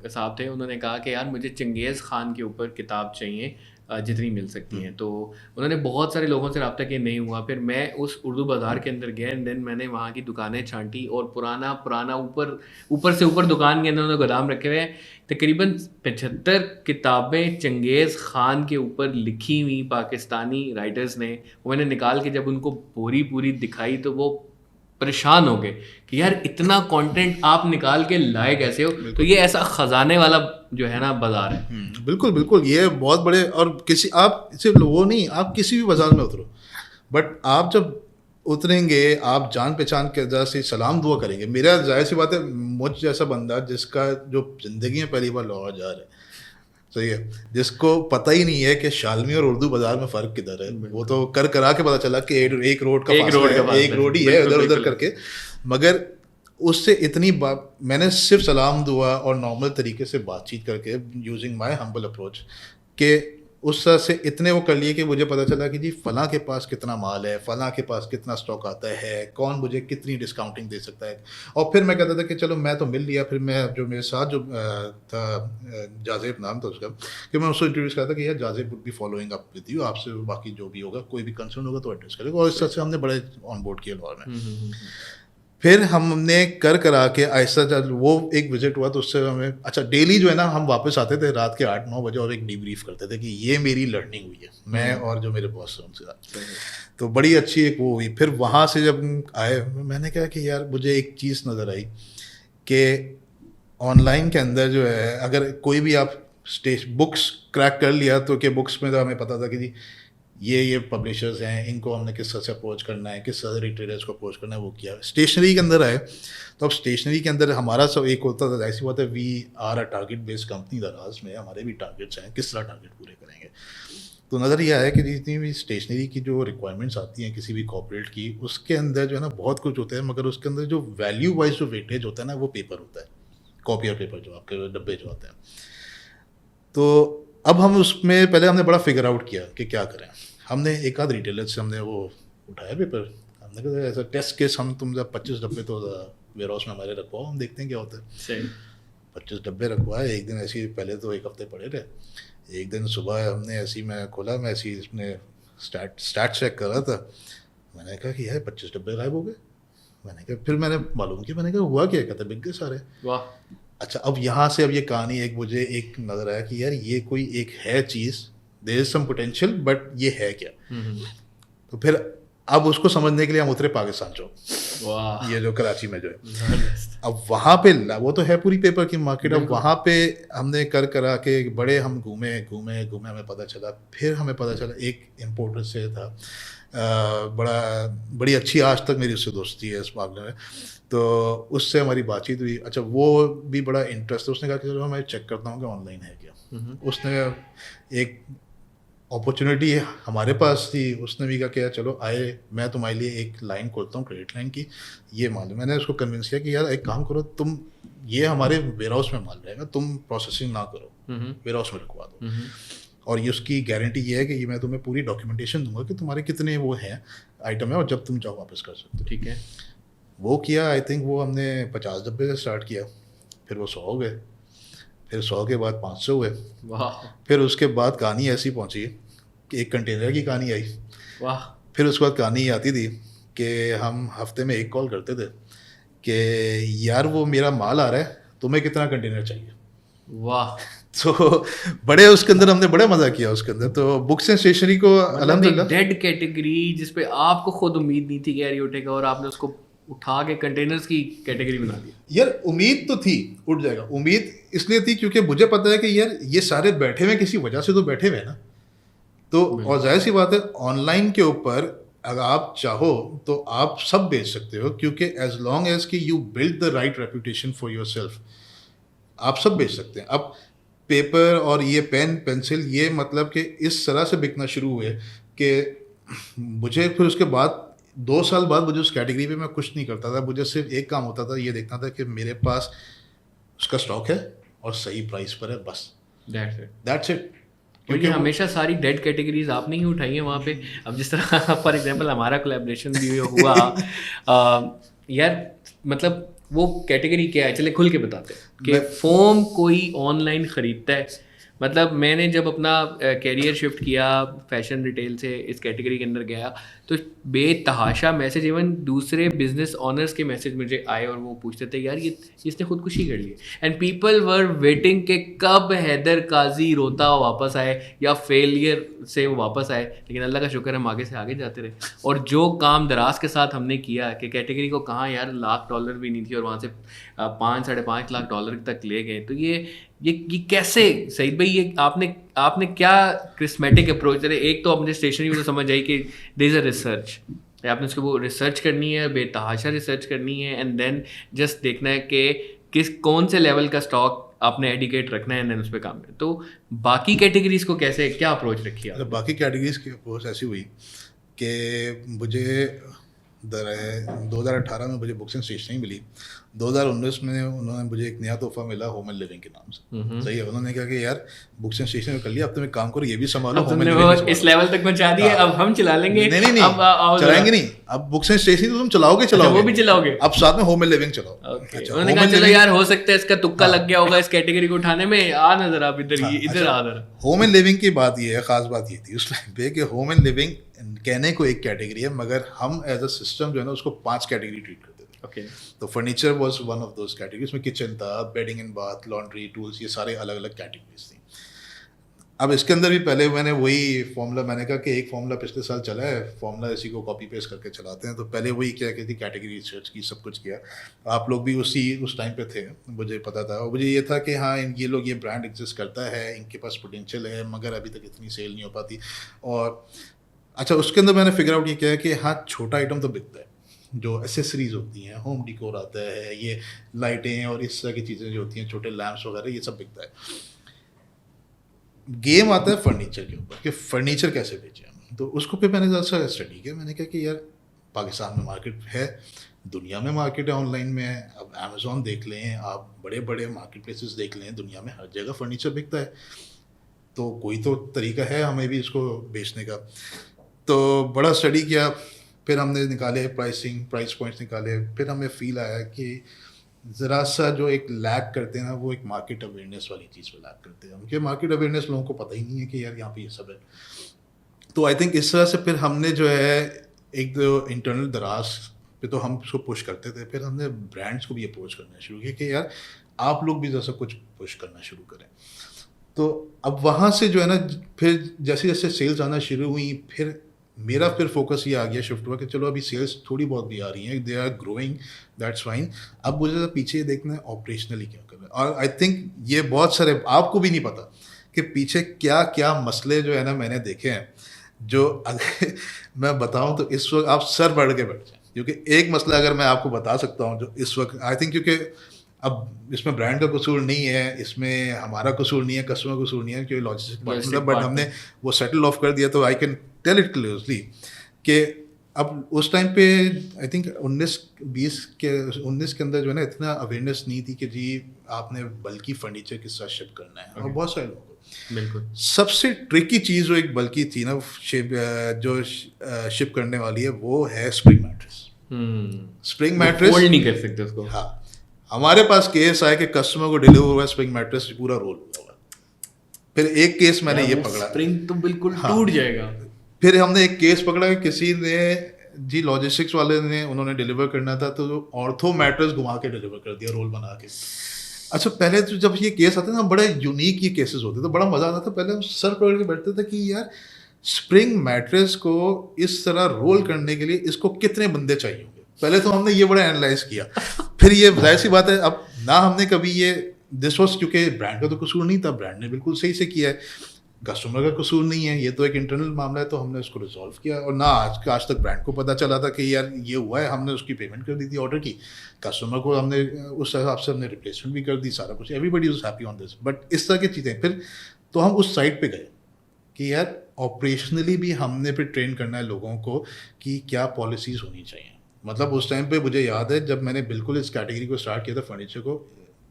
साहब थे, उन्होंने कहा कि यार मुझे चंगेज़ खान के ऊपर किताब चाहिए जितनी मिल सकती हैं। तो उन्होंने बहुत सारे लोगों से रब्ता किया, नहीं हुआ। फिर मैं उस उर्दू बाज़ार के अंदर गया, एंड देन मैंने वहाँ की दुकानें छांटी, और पुराना ऊपर से ऊपर दुकान के अंदर उन्होंने गोदाम रखे हुए हैं, तकरीबन 75 किताबें चंगेज़ खान के ऊपर लिखी हुई पाकिस्तानी राइटर्स ने। वो मैंने निकाल के जब उनको पूरी दिखाई, तो वो परेशान हो गए कि यार इतना कंटेंट आप निकाल के लाए कैसे हो। तो ये ऐसा खजाने वाला जो है ना बाजार है। बिल्कुल बिल्कुल, ये बहुत बड़े, और किसी आप सिर्फ वो नहीं, आप किसी भी बाजार में उतरो, बट आप जब उतरेंगे आप जान पहचान के जरा से सलाम दुआ करेंगे। मेरा जाहिर सी बात है, मुझ जैसा बंदा जिसका जो ज़िंदगी में पहली बार लाहौर जा रहा है, सही है, जिसको पता ही नहीं है कि शालमी और उर्दू बाजार में फ़र्क किधर है, वो तो करा के पता चला कि एक रोड का फासला है, एक रोड ही है, इधर उधर करके। मगर उससे इतनी बात, मैंने सिर्फ सलाम दुआ और नॉर्मल तरीके से बातचीत करके, यूजिंग माय हम्बल अप्रोच, के उस तरह से इतने वो कर लिए कि मुझे पता चला कि जी फ़लाँ के पास कितना माल है, फ़लाँ के पास कितना स्टॉक आता है, कौन मुझे कितनी डिस्काउंटिंग दे सकता है। और फिर मैं कहता था कि चलो मैं तो मिल लिया। फिर मैं जो मेरे साथ जो था, जाज़ेब नाम था उसका, कि मैं उसको इंट्रोड्यूस करता कि यार Jazeb would be following up with you, आपसे बाकी जो भी होगा, कोई भी कंसर्न होगा तो एड्रेस करेगा। और इस तरह से हमने बड़े ऑन बोर्ड किया लाहौर में। پھر ہم نے کرا کے آہستہ جب وہ ایک وزٹ ہوا تو اس سے ہمیں اچھا ڈیلی جو ہے نا ہم واپس آتے تھے رات کے 8-9 بجے اور ایک ڈی بریف کرتے تھے کہ یہ میری لرننگ ہوئی ہے میں اور جو میرے باس ہیں ان سے ساتھ. تو بڑی اچھی ایک وہ ہوئی. پھر وہاں سے جب آئے میں نے کہا کہ یار مجھے ایک چیز نظر آئی کہ آن لائن کے اندر جو ہے اگر کوئی بھی آپ بکس کریک کر لیا تو کہ بکس میں تو ہمیں پتہ تھا کہ جی یہ پبلشرز ہیں ان کو ہم نے کس طرح سے اپروچ کرنا ہے کس طرح سے ریٹیلرز کو اپروچ کرنا ہے وہ کیا. اسٹیشنری کے اندر آئے تو اب اسٹیشنری کے اندر ہمارا سب ایک ہوتا تھا ایسی بات ہے we are a target based company Daraz میں ہمارے بھی ٹارگیٹس ہیں کس طرح ٹارگیٹ پورے کریں گے. تو نظر یہ آیا کہ جتنی بھی اسٹیشنری کی جو ریکوائرمنٹس آتی ہیں کسی بھی کارپوریٹ کی اس کے اندر جو ہے نا بہت کچھ ہوتا ہے مگر اس کے اندر جو ویلیو وائز جو ویٹیج ہوتا ہے نا وہ پیپر ہوتا ہے کاپی اور پیپر جو آپ کے ڈبے جو ہوتے ہیں. تو اب ہم اس میں پہلے ہم نے بڑا فگر آؤٹ کیا کہ کیا کریں. ہم نے ایک آدھ ریٹیلر سے ہم نے وہ اٹھایا پیپر ہم نے کہا ایسا ٹیسٹ کیس ہم تم جب 25 ڈبے تو ویئر ہاؤس میں ہمارے رکھواؤ ہم دیکھتے ہیں کیا ہوتا ہے. 25 ڈبے رکھوائے. ایک دن ایسی پہلے تو ایک ہفتے پڑے رہے. ایک دن صبح ہم نے ایسی میں کھولا میں ایسی اس نے اسٹارٹ چیک کر رہا تھا. میں نے کہا کہ یار 25 ڈبے غائب ہو گئے. میں نے کہا پھر میں نے معلوم کیا میں نے کہا ہوا کیا کہتا بک گئے سارے. واہ. اچھا اب یہاں سے اب یہ کہانی ایک مجھے ایک نظر آیا کہ یار یہ کوئی ایک ہے چیز دیر از سم پوٹینشیل بٹ یہ ہے کیا. تو پھر اب اس کو سمجھنے کے لیے ہم اترے پاکستان چوک یہ جو کراچی میں جو ہے. اب وہاں پہ وہ تو ہے پوری پیپر کی مارکیٹ. اب وہاں پہ ہم نے کرا کے بڑے ہم گھومے ہمیں پتہ چلا. پھر ہمیں پتہ چلا ایک امپورٹر سے تھا بڑی اچھی آج تک میری اس سے دوستی ہے اس معاملے میں. تو اس سے ہماری بات چیت ہوئی. اچھا وہ بھی بڑا انٹرسٹ ہے. اس نے کہا کہ چلو میں چیک کرتا ہوں کہ آن لائن ہے کیا. اس نے ایک اپرچونیٹی ہمارے پاس تھی. اس نے بھی کہا کہ چلو آئے میں تمہارے لیے ایک لائن کھولتا ہوں کریڈٹ لائن کی یہ مال. میں نے اس کو کنونس کیا کہ یار ایک کام کرو تم یہ ہمارے ویئر ہاؤس میں مال رہے گا تم پروسیسنگ نہ کرو ویئر ہاؤس میں رکھوا دو. اور یہ اس کی گارنٹی یہ ہے کہ یہ میں تمہیں پوری ڈاکیومنٹیشن دوں گا کہ تمہارے کتنے وہ ہیں آئٹم ہیں اور جب تم جاؤ واپس کر سکتے ہو. ٹھیک ہے. وہ کیا آئی تھنک وہ ہم نے 50 ڈبے سے اسٹارٹ کیا. پھر وہ 100 ہو گئے. پھر 100 کے بعد 500 ہوئے. پھر اس کے بعد کہانی ایسی پہنچی کہ ایک کنٹینر کی کہانی آئی. پھر اس کے بعد کہانی یہ آتی تھی کہ ہم ہفتے میں ایک کال کرتے تھے کہ یار وہ میرا مال آ رہا ہے تمہیں کتنا کنٹینر چاہیے. واہ. تو بڑے اس کے اندر ہم نے بڑا مزہ کیا اس کے اندر. تو بکس اینڈ اسٹیشنری کو الحمدللہ ڈیڈ کیٹیگری جس پہ آپ کو خود امید نہیں تھی کہ یار یہ اٹھے گا اور آپ نے اس کو اٹھا کے کنٹینرز کی کیٹیگری بنا دی. یار امید تو تھی اٹھ جائے گا. امید اس لیے تھی کیونکہ مجھے پتہ ہے کہ یار یہ سارے بیٹھے ہوئے کسی وجہ سے تو بیٹھے ہوئے نا. تو اور ظاہر سی بات ہے آن لائن کے اوپر اگر آپ چاہو تو آپ سب بیچ سکتے ہو کیونکہ ایز لانگ ایز کہ you build the right reputation for your self آپ سب بیچ سکتے ہیں. اب پیپر اور یہ پین پینسل یہ مطلب کہ اس طرح سے بکنا شروع ہوئے کہ مجھے پھر اس کے بعد 2 سال بعد مجھے اس کیٹیگری پہ میں کچھ نہیں کرتا تھا. مجھے صرف ایک کام ہوتا تھا یہ دیکھنا تھا کہ میرے پاس اس کا اسٹاک ہے اور صحیح پرائس پر ہے بس. That's it. کیونکہ ہمیشہ ساری ڈیڈ کیٹیگریز آپ نے ہی اٹھائی ہیں وہاں پہ. اب جس طرح فار ایگزامپل ہمارا کولیبریشن بھی ہوا یار مطلب وہ کیٹیگری کیا ہے چلے کھل کے بتاتے ہیں کہ فوم کوئی آن لائن خریدتا ہے. مطلب میں نے جب اپنا کیریئر شفٹ کیا فیشن ریٹیل سے اس کیٹیگری کے اندر گیا تو بے تحاشا میسج ایون دوسرے بزنس آنرس کے میسج مجھے آئے اور وہ پوچھتے تھے یار یہ اس نے خودکشی کر لی. اینڈ پیپل ور ویٹنگ کہ کب حیدر قاضی روتا واپس آئے یا فیلئر سے وہ واپس آئے. لیکن اللہ کا شکر ہم آگے سے آگے جاتے رہے اور جو کام دراز کے ساتھ ہم نے کیا کہ کیٹیگری کو کہاں یار $1,00,000 بھی نہیں تھی اور وہاں سے $5-5.5 لاکھ تک لے گئے. تو یہ کیسے سعید بھائی یہ آپ نے کیا کرسمیٹک اپروچ ہے. ایک تو اپنے اسٹیشنری میں تو سمجھ آئی کہ دیر از اے ریسرچ آپ نے اس کو وہ ریسرچ کرنی ہے بے تحاشا ریسرچ کرنی ہے اینڈ دین جسٹ دیکھنا ہے کہ کون سے لیول کا اسٹاک آپ نے ایڈیکیٹ رکھنا ہے اینڈ دین اس پہ کام کریں. تو باقی کیٹیگریز کو کیسے کیا اپروچ رکھی ہے؟ باقی کیٹیگریز کی اپروچ ایسی ہوئی کہ مجھے 2018 میں مجھے بکس اینڈ اسٹیشنری ملی. 2019 میں انہوں نے مجھے ایک نیا تحفہ ملا ہوم اینڈ لیونگ کے نام سے. صحیح ہے. انہوں نے کہا کہ یار بکس اینڈ اسٹیشنری کر لیا اب تم ایک کام کرو یہ بھی سنبھالو ہوم اینڈ لیونگ اس لیول تک پہنچا دیا اب ہم چلا لیں گے. نہیں چلائیں گے نہیں. اب بکس اینڈ اسٹیشنری تو تم چلاؤ گے وہ بھی چلاؤ گے اب ساتھ میں ہوم اینڈ لیونگ چلاؤ. انہوں نے کہا چلو یار ہو سکتا ہے اس کا تکا لگ گیا ہوگا اس کیٹیگری کو اٹھانے میں آ نظر آپ ادھر آ ذرا. ہوم اینڈ لیونگ کی بات یہ ہے خاص بات یہ تھی اس ٹائم پہ کہ ہوم اینڈ لیونگ کہنے کو ایک کیٹیگری ہے مگر ہم ایز اے سسٹم جو ہے نا اس کو 5 کیٹیگری ٹریٹ کرتے تھے. ओके तो furniture was one of those category. उसमें किचन था, bedding and bath, laundry, tools, ये सारे अलग अलग कैटेगरीज थी. अब इसके अंदर भी पहले मैंने वही फॉर्मूला, मैंने कहा कि एक फॉर्मूला पिछले साल चला है, फॉर्मूला इसी को कॉपी पेस्ट करके चलाते हैं. तो पहले वही क्या कहती कैटेगरी रिसर्च की, सब कुछ किया. आप लोग भी उस टाइम पे थे, मुझे पता था. और मुझे ये था कि हाँ ये लोग, ये ब्रांड एग्जिस्ट करता है, इनके पास पोटेंशियल है, मगर अभी तक इतनी सेल नहीं हो पाती. और अच्छा, उसके अंदर मैंने फिगर आउट ये किया है कि हाँ छोटा आइटम तो बिकता है, जो एसेसरीज होती हैं, होम डिकोर आता है, ये लाइटें और इस तरह की चीज़ें जो होती हैं, छोटे लैंप्स वगैरह, ये सब बिकता है. गेम आता है फर्नीचर के ऊपर कि फर्नीचर कैसे बेचें हम. तो उसको फिर मैंने ज़रा सा स्टडी किया. मैंने कहा कि यार पाकिस्तान में मार्केट है, दुनिया में मार्केट है, ऑनलाइन में है. अब अमेज़ॉन देख लें, आप बड़े बड़े मार्केट प्लेसेस देख लें, दुनिया में हर जगह फर्नीचर बिकता है. तो कोई तो तरीका है हमें भी इसको बेचने का. तो बड़ा स्टडी किया, फिर हमने निकाले प्राइस पॉइंट्स निकाले. फिर हमें फील आया कि ज़रा सा जो एक लैक करते हैं ना, वो एक मार्केट अवेयरनेस वाली चीज़ पे लैक करते हैं. उनके मार्केट अवेयरनेस लोगों को पता ही नहीं है कि यार यहाँ पे ये सब है. तो आई थिंक इस तरह से फिर हमने जो है एक जो इंटरनल दराज पे तो हम उसको पुश करते थे, फिर हमने ब्रांड्स को भी अप्रोच करना शुरू किया कि यार आप लोग भी जैसा कुछ पुश करना शुरू करें. तो अब वहाँ से जो है ना, फिर जैसे जैसे सेल्स आना शुरू हुई, फिर मेरा फिर फोकस ये आ गया, शिफ्ट हुआ कि चलो अभी सेल्स थोड़ी बहुत भी आ रही हैं, they are growing, that's fine. अब मुझे तो पीछे ये देखना है ऑपरेशनली क्या कर रहे हैं. और आई थिंक ये बहुत सारे आपको भी नहीं पता कि पीछे क्या क्या मसले जो है ना मैंने देखे हैं, जो अगर मैं बताऊं तो इस वक्त आप सर बढ़ के बैठ जाएं. क्योंकि एक मसला अगर मैं आपको बता सकता हूं जो इस वक्त आई थिंक, क्योंकि अब इसमें ब्रांड का कसूर नहीं है, इसमें हमारा कसूर नहीं है, कस्टमर का कसूर नहीं है, क्योंकि लॉजिस्टिक पार्टनर था, बट हमने वो सेटल ऑफ कर दिया. तो I can tell it clearly कि अब उस टाइम पे आई थिंक 19 के अंदर जो है ना इतना अवेयरनेस नहीं थी कि जी आपने बल्कि फर्नीचर किस साथ शिप करना है. और बहुत सारे लोगों को बिल्कुल सबसे ट्रिकी चीज़ जो एक बल्कि थी ना जो शिप करने वाली है, वो है spring mattress. Spring mattress fold नहीं कर सकते उसको. हाँ, हमारे पास केस आया कि कस्टमर को डिलीवर हुआ स्प्रिंग मैट्रेस, पूरा रोल हुआ. फिर एक केस मैंने ये पकड़ा, स्प्रिंग तो बिल्कुल हाँ. टूट जाएगा. फिर हमने एक केस पकड़ा कि किसी ने जी लॉजिस्टिक्स वाले ने, उन्होंने डिलीवर करना था तो ऑर्थो मैट्रेस घुमा के डिलीवर कर दिया, रोल बना के. अच्छा, पहले तो जब ये केस आते ना, बड़े यूनिक ये केसेस होते थे, बड़ा मजा आता था. पहले हम सर पकड़ के बैठते थे कि यार स्प्रिंग मैट्रेस को इस तरह रोल करने के लिए इसको कितने बंदे चाहिए होंगे. पहले तो हमने ये बड़ा एनालाइज किया. फिर ये जाहिर सी बात है, अब ना हमने कभी ये दिस वॉज, क्योंकि ब्रांड का तो कसूर नहीं था, ब्रांड ने बिल्कुल सही से किया है, कस्टमर का कसूर नहीं है, ये तो एक इंटरनल मामला है. तो हमने उसको रिजॉल्व किया. और ना आज तक ब्रांड को पता चला था कि यार ये हुआ है. हमने उसकी पेमेंट कर दी थी ऑर्डर की, कस्टमर को हमने उस हिसाब से हमने रिप्लेसमेंट भी कर दी, सारा कुछ. Everybody was happy on this. But इस तरह की चीज़ें, फिर तो हम उस साइड पे गए कि यार ऑपरेशनली भी हमने फिर ट्रेन करना है लोगों को कि क्या पॉलिसीज़ होनी चाहिए. मतलब उस टाइम पे मुझे याद है जब मैंने बिल्कुल इस कैटेगरी को स्टार्ट किया था फर्नीचर को,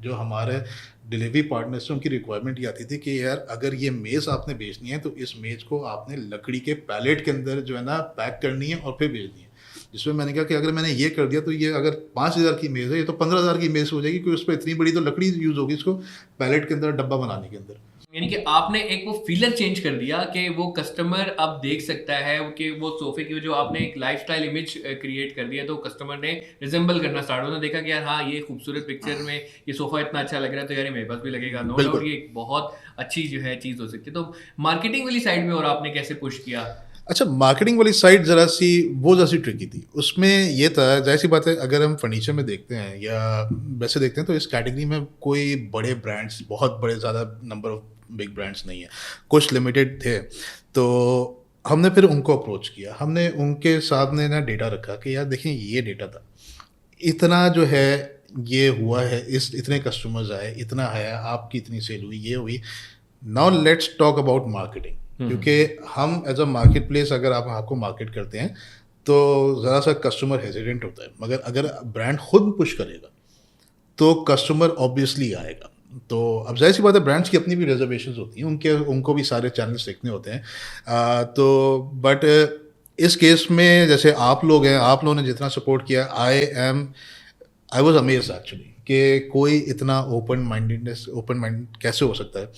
जो हमारे डिलीवरी पार्टनर्स से उनकी रिक्वायरमेंट ये आती थी कि यार अगर ये मेज़ आपने बेचनी है तो इस मेज़ को आपने लकड़ी के पैलेट के अंदर जो है ना पैक करनी है और फिर बेचनी है. जिसमें मैंने कहा कि अगर मैंने ये कर दिया तो ये अगर 5,000 की मेज़ है, ये तो 15,000 की मेज़ हो जाएगी, क्योंकि उस पर इतनी बड़ी तो लकड़ी यूज़ होगी इसको पैलेट के अंदर डब्बा बनाने के अंदर. यानी कि आपने एक वो फीलर चेंज कर दिया कि वो कस्टमर अब देख सकता है कि वो सोफे की जो आपने एक लाइफस्टाइल इमेज क्रिएट कर दिया, तो कस्टमर ने रिजेंबल करना स्टार्ट. उन्होंने देखा कि यार हाँ ये खूबसूरत पिक्चर में ये सोफा इतना अच्छा लग रहा है, तो यार ये मेरे पास भी लगेगा. नो डाउट ये एक बहुत अच्छी जो है चीज़ हो सकती है. तो मार्केटिंग वाली साइड में और आपने कैसे पुश किया? अच्छा, मार्केटिंग वाली साइड ज़रा सी ट्रिकी थी. उसमें ये था, जाहिर सी बात है, अगर हम फर्नीचर में देखते हैं या वैसे देखते हैं तो इस कैटेगरी में कोई बड़े ब्रांड्स, बहुत बड़े ज़्यादा नंबर ऑफ बिग ब्रांड्स नहीं है, कुछ लिमिटेड थे. तो हमने फिर उनको अप्रोच किया. हमने उनके सामने ना डेटा रखा कि यार देखें ये डेटा था, इतना जो है ये हुआ है, इस इतने कस्टमर्स आए, इतना है, आपकी इतनी सेल हुई, ये हुई. Now let's talk about marketing. क्योंकि हम एज अ मार्केट प्लेस अगर आप आपको मार्केट करते हैं तो ज़रा सा कस्टमर हेजिडेंट होता है, मगर अगर ब्रांड खुद पुश करेगा तो कस्टमर ऑब्वियसली आएगा. तो अब जाहिर सी बात है, ब्रांड्स की अपनी भी रिजर्वेशंस होती हैं, उनको भी सारे चैनल्स देखने होते हैं. तो बट इस केस में जैसे आप लोग हैं, आप लोगों ने जितना सपोर्ट किया, आई वॉज अमेज्ड एक्चुअली कि कोई इतना ओपन माइंड कैसे हो सकता है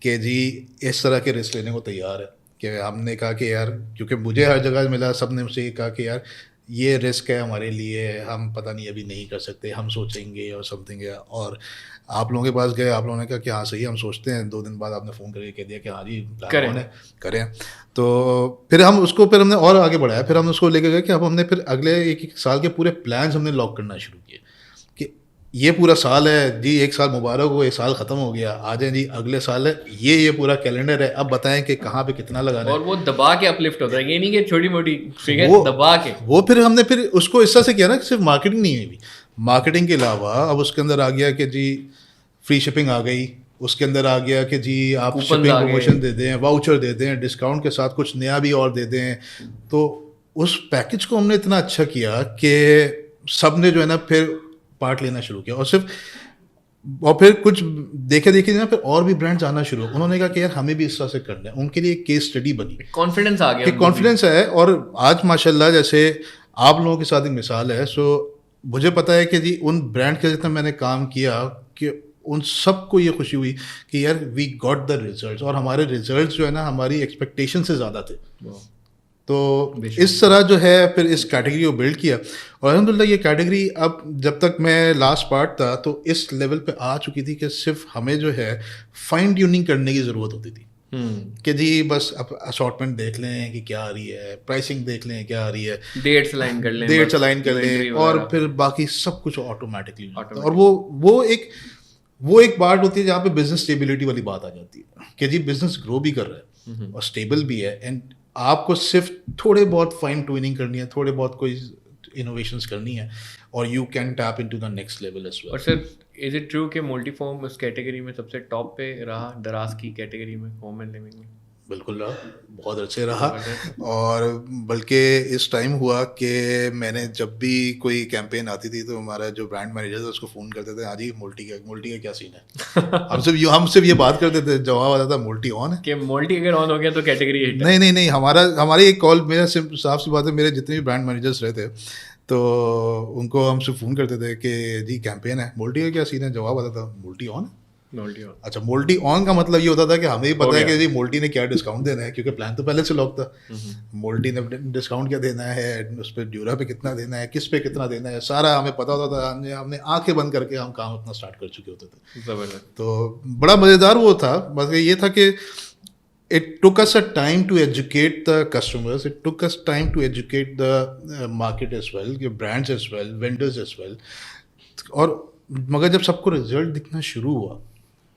कि जी इस तरह के रिस्क लेने को तैयार है. कि हमने कहा कि यार, क्योंकि मुझे हर जगह मिला, सब ने मुझसे ये कहा कि यार یہ رسک ہے ہمارے لیے, ہم پتہ نہیں ابھی نہیں کر سکتے, ہم سوچیں گے اور سم تھنگ. اور آپ لوگوں کے پاس گئے, آپ لوگوں نے کہا کہ ہاں صحیح ہے ہم سوچتے ہیں, 2 دن بعد آپ نے فون کر کے کہہ دیا کہ ہاں جی پلان آن ہے, کریں. تو پھر ہم اس کو, پھر ہم نے اور آگے بڑھایا, پھر ہم اس کو لے کے گئے کہ اب ہم نے پھر اگلے 1 سال کے پورے پلانس ہم نے لاک کرنا شروع کیے کہ یہ پورا سال ہے جی, 1 سال مبارک ہو, 1 سال ختم ہو گیا, آ جائیں جی اگلے سال ہے, یہ پورا کیلنڈر ہے, اب بتائیں کہ کہاں پہ کتنا لگانا ہے. اور وہ دبا کے اپلفٹ ہوتا ہے, یہ نہیں کہ چھوٹی موٹی فگر دبا کے. وہ پھر ہم نے پھر اس کو اس طرح سے کیا نا کہ صرف مارکیٹنگ نہیں ہوئی, مارکیٹنگ کے علاوہ اب اس کے اندر آ گیا کہ جی فری شپنگ آ گئی, اس کے اندر آ گیا کہ جی آپ شپنگ پروموشن دے دیں, واؤچر دے دیں, ڈسکاؤنٹ کے ساتھ کچھ نیا بھی اور دے دیں. تو اس پیکج کو ہم نے اتنا اچھا کیا کہ سب نے جو ہے نا پھر پارٹ لینا شروع کیا. اور پھر کچھ دیکھے نا پھر اور بھی برانڈز آنا شروع, انہوں نے کہا کہ یار ہمیں بھی اس طرح سے کرنا ہے. ان کے لیے ایک کیس اسٹڈی بنی, کانفیڈنس آ گیا, کہ کانفیڈنس ہے. اور آج ماشاء اللہ جیسے آپ لوگوں کے ساتھ ایک مثال ہے, سو مجھے پتہ ہے کہ جی ان برانڈ کے جتنا میں نے کام کیا کہ ان سب کو یہ خوشی ہوئی کہ یار وی گاٹ دا ریزلٹس, اور ہمارے ریزلٹس جو ہے نا ہماری ایکسپیکٹیشن سے زیادہ تھے. تو اس طرح جو ہے پھر اس کیٹیگری کو بلڈ کیا, اور الحمد للہ یہ کیٹیگری اب جب تک میں لاسٹ پارٹ تھا تو اس لیول پہ آ چکی تھی کہ صرف ہمیں جو ہے فائن ٹیوننگ کرنے کی ضرورت ہوتی تھی کہ جی بس اب اسارٹمنٹ دیکھ لیں کہ کیا آ رہی ہے, پرائسنگ دیکھ لیں کیا آ رہی ہے, ڈیٹس الائن کر لیں, ڈیٹس الائن کر لیں, اور پھر باقی سب کچھ آٹومیٹکلی. اور وہ ایک پارٹ ہوتی ہے جہاں پہ بزنس اسٹیبلٹی والی بات آ جاتی ہے کہ جی بزنس گرو بھی کر رہا ہے اور اسٹیبل بھی ہے, اینڈ آپ کو صرف تھوڑے بہت فائن ٹیوننگ کرنی ہے, تھوڑے بہت کوئی انوویشنز کرنی ہے, اور you can tap into the next level as well. اور سر از اٹ ٹرو کہ ملٹی فارم اس کیٹیگری میں سب سے ٹاپ پہ رہا, دراز کی کیٹیگری میں, ہوم اینڈ لیونگ میں؟ بالکل رہا, بہت عرصے رہا. اور بلکہ اس ٹائم ہوا کہ میں نے جب بھی کوئی کیمپین آتی تھی تو ہمارا جو برانڈ مینیجر تھا اس کو فون کرتے تھے, ہاں جی مولٹی کا کیا سین ہے. ہم صرف یہ بات کرتے تھے, جواب آتا تھا مولٹی آن ہے, کہ مولٹی اگر آن ہو گیا تو کیٹیگری ہٹ. نہیں, ہماری ایک کال, میرا صاف سی بات ہے, میرے جتنے بھی برانڈ مینیجرس رہے تھے تو ان کو ہم سے فون کرتے تھے کہ جی کیمپین ہے, مولٹی کا کیا سین ہے, جواب آتا تھا مولٹی آن ہے. اچھا, مولٹی آن کا مطلب یہ ہوتا تھا کہ ہمیں بھی پتا ہے کہ جی مولٹی نے کیا ڈسکاؤنٹ دینا ہے, کیونکہ پلان تو پہلے سے لاک تھا. مولٹی نے ڈسکاؤنٹ کیا دینا ہے, اس پہ ڈیورا پہ کتنا دینا ہے, کس پہ کتنا دینا ہے, سارا ہمیں پتا ہوتا تھا. ہم نے آنکھیں بند کر کے ہم کام اپنا اسٹارٹ کر چکے ہوتے تھے. تو بڑا مزیدار وہ تھا. بس یہ تھا کہ it took us a time to educate the customers, it took us time to educate the market as well, the brands as well, vendors as well. اور مگر جب سب کو رزلٹ دکھنا شروع ہوا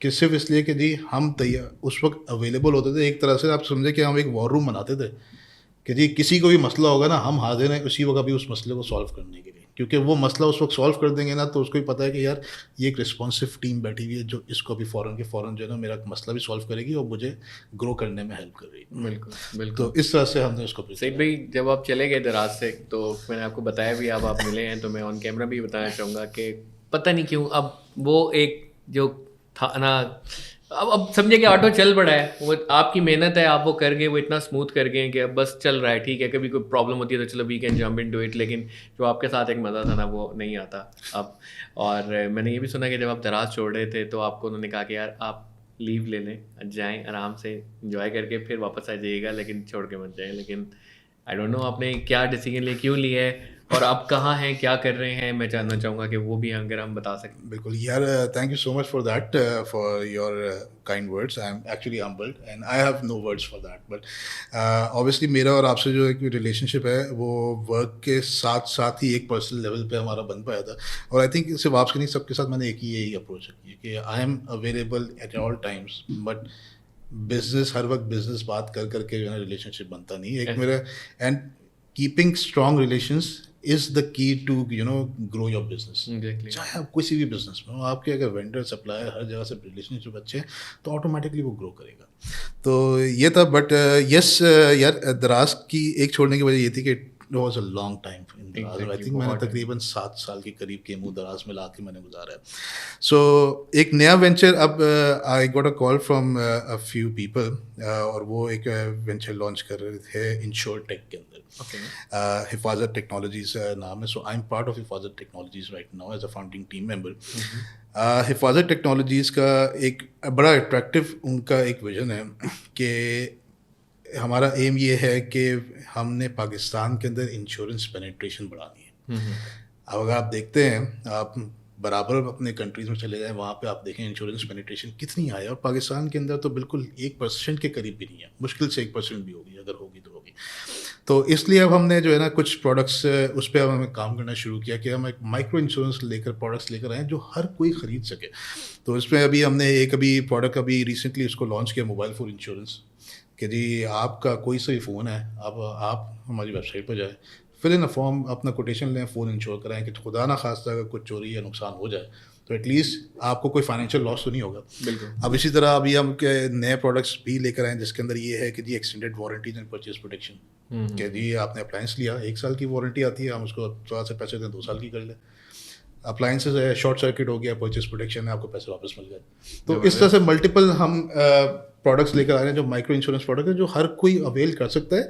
کہ صرف اس لیے کہ جی ہم اس وقت اویلیبل ہوتے تھے, ایک طرح سے آپ سمجھے کہ ہم ایک وار روم بناتے تھے کہ جی کسی کو بھی مسئلہ ہوگا نا ہم حاضر ہیں اسی وقت بھی اس مسئلے کو سالو کرنے کے لیے, کیونکہ وہ مسئلہ اس وقت سالو کر دیں گے نا تو اس کو بھی پتہ ہے کہ یار یہ ایک رسپانسو ٹیم بیٹھی ہوئی ہے جو اس کو بھی فوراً جو ہے نا میرا مسئلہ بھی سالو کرے گی اور مجھے گرو کرنے میں ہیلپ کر رہی ہے. بالکل. تو اس طرح سے ہم نے اس کو. سعید بھائی جب آپ چلے گئے دراز سے تو میں نے آپ کو بتایا بھی, اب آپ ملے ہیں تو میں آن کیمرہ بھی بتانا چاہوں گا کہ پتہ نہیں کیوں اب وہ ایک جو تھا نا, اب سمجھے کہ آٹو چل پڑا ہے, وہ آپ کی محنت ہے, آپ وہ کر گئے, وہ اتنا اسموتھ کر گئے کہ اب بس چل رہا ہے, ٹھیک ہے کبھی کوئی پرابلم ہوتی ہے تو چلو we can jump in to it, لیکن جو آپ کے ساتھ ایک مزہ تھا نا وہ نہیں آتا اب. اور میں نے یہ بھی سنا کہ جب آپ دراز چھوڑ رہے تھے تو آپ کو انہوں نے کہا کہ یار آپ لیو لے لیں, جائیں آرام سے انجوائے کر کے پھر واپس آ جائیے گا, لیکن چھوڑ کے مت جائیں. لیکن آئی ڈونٹ نو آپ نے کیا ڈیسیجن لیا, کیوں لیا ہے, اور آپ کہاں ہیں, کیا کر رہے ہیں, میں جاننا چاہوں گا کہ وہ بھی اگر ہم بتا سکیں. بالکل یار, thank you so much for that, for your kind words. I am actually humbled and I have no words for that. But obviously میرا اور آپ سے جو ایک ریلیشن شپ ہے وہ ورک کے ساتھ ساتھ ہی ایک پرسنل لیول پہ ہمارا بن پایا تھا. اور آئی تھنک صرف آپ کے نہیں, سب کے ساتھ میں نے ایک ہی یہی اپروچ رکھی ہے کہ I am available at all times, but business ہر وقت بزنس بات کر کے جو ہے نا ریلیشن شپ بنتا نہیں. ایک میرا and keeping strong relations is the key to you know grow your business. چاہے آپ کسی بھی بزنس میں ہو, آپ کے اگر وینڈر سپلائر ہر جگہ سے ریلیشن شپ اچھے ہیں تو آٹومیٹکلی وہ گرو کرے گا. تو یہ تھا. بٹ یس یار, دراز کی ایک چھوڑنے کی وجہ یہ تھی کہ it was a long time in drawers. I think میں نے تقریباً 7 سال کے قریب کے منہ دراز میں لا کے میں نے گزارا ہے. سو ایک نیا وینچر, اب I got a call from a few people, اور وہ ایک وینچر لانچ کر رہے تھے انشور ٹیک کے اندر. حفاظت ٹیکنالوجیز نام ہے. سو آئی ایم پارٹ آف حفاظت technologies right now as a founding team member. حفاظت ٹیکنالوجیز کا ایک بڑا اٹریکٹیو ان کا ایک ویژن ہے کہ ہمارا ایم یہ ہے کہ ہم نے پاکستان کے اندر انشورنس پینیٹریشن بڑھانی ہے. اب اگر آپ دیکھتے ہیں آپ برابر اپنے کنٹریز میں چلے جائیں, وہاں پہ آپ دیکھیں انشورنس پینیٹریشن کتنی آئی ہے, اور پاکستان کے اندر تو بالکل 1% کے قریب بھی نہیں ہے, مشکل سے 1% بھی ہوگی, اگر ہوگی تو ہوگی. تو اس لیے اب ہم نے جو ہے نا کچھ پروڈکٹس اس پہ اب ہمیں کام کرنا شروع کیا کہ ہم ایک مائکرو انشورنس پروڈکٹس لے کر آئیں جو ہر کوئی خرید سکے. تو اس میں ابھی ہم نے ایک پروڈکٹ ریسنٹلی اس کو لانچ کیا, موبائل فون انشورنس, کہ جی آپ کا کوئی سا بھی فون ہے, اب آپ ہماری ویب سائٹ پہ جائیں, فل ان فارم اپنا کوٹیشن لیں, فون انشور کرائیں کہ خدا نہ خواستہ اگر کچھ چوری یا نقصان ہو جائے تو ایٹ لیسٹ آپ کو کوئی فائنینشیل لاس تو نہیں ہوگا. بالکل. اب اسی طرح ابھی ہم نئے پروڈکٹس بھی لے کر آئیں جس کے اندر یہ ہے کہ جی extended warranties and purchase protection, کہ جی آپ نے اپلائنس لیا 1 سال کی وارنٹی آتی ہے, ہم اس کو تھوڑا سے پیسے دیں 2 سال کی کر لیں. اپلائنسز ہے, شارٹ سرکٹ ہو گیا, پرچیز پروٹیکشن ہے, آپ کو پیسے واپس مل گئے. تو اس طرح سے ملٹیپل ہم پروڈکٹس لے کر آ رہے ہیں جو مائکرو انشورنس پروڈکٹ ہے, جو ہر کوئی اویل کر سکتا ہے,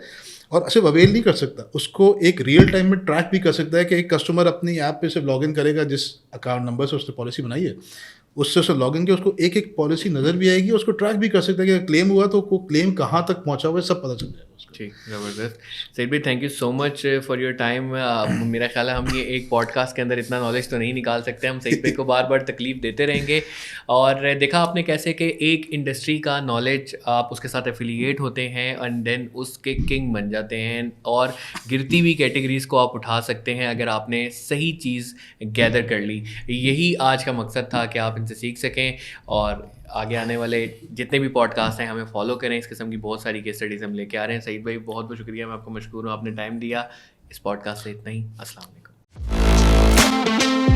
اور صرف اویل نہیں کر سکتا, اس کو ایک ریئل ٹائم میں ٹریک بھی کر سکتا ہے کہ ایک کسٹمر اپنی ایپ پہ صرف لاگ ان کرے گا جس اکاؤنٹ نمبر سے اس نے پالیسی بنائی ہے, اس سے لاگ ان کیا اس کو ایک ایک پالیسی نظر بھی آئے گی, اس کو ٹریک بھی کر سکتا ہے کہ کلیم ہوا تو وہ کلیم کہاں تک پہنچا ہوا ہے سب پتہ چل جائے گا. ٹھیک, زبردست. سعید بھائی thank you so much for your time. میرا خیال ہے ہم یہ ایک پوڈ کاسٹ کے اندر اتنا نالج تو نہیں نکال سکتے, ہم سعید بھائی کو بار بار تکلیف دیتے رہیں گے. اور دیکھا آپ نے کیسے کہ ایک انڈسٹری کا نالج آپ اس کے ساتھ ایفیلیٹ ہوتے ہیں اینڈ دین اس کے کنگ بن جاتے ہیں, اور گرتی ہوئی کیٹیگریز کو آپ اٹھا سکتے ہیں اگر آپ نے صحیح چیز گیدر کر لی. یہی آج کا مقصد تھا کہ آپ ان سے سیکھ سکیں, اور آگے آنے والے جتنے بھی پوڈ کاسٹ ہیں ہمیں فالو کریں. اس قسم کی بہت ساری کیس اسٹڈیز ہم لے کے آ رہے ہیں. سعید بھائی بہت بہت شکریہ, میں آپ کو مشکور ہوں, آپ نے ٹائم دیا. اس پوڈ کاسٹ سے اتنا ہی. السلام علیکم.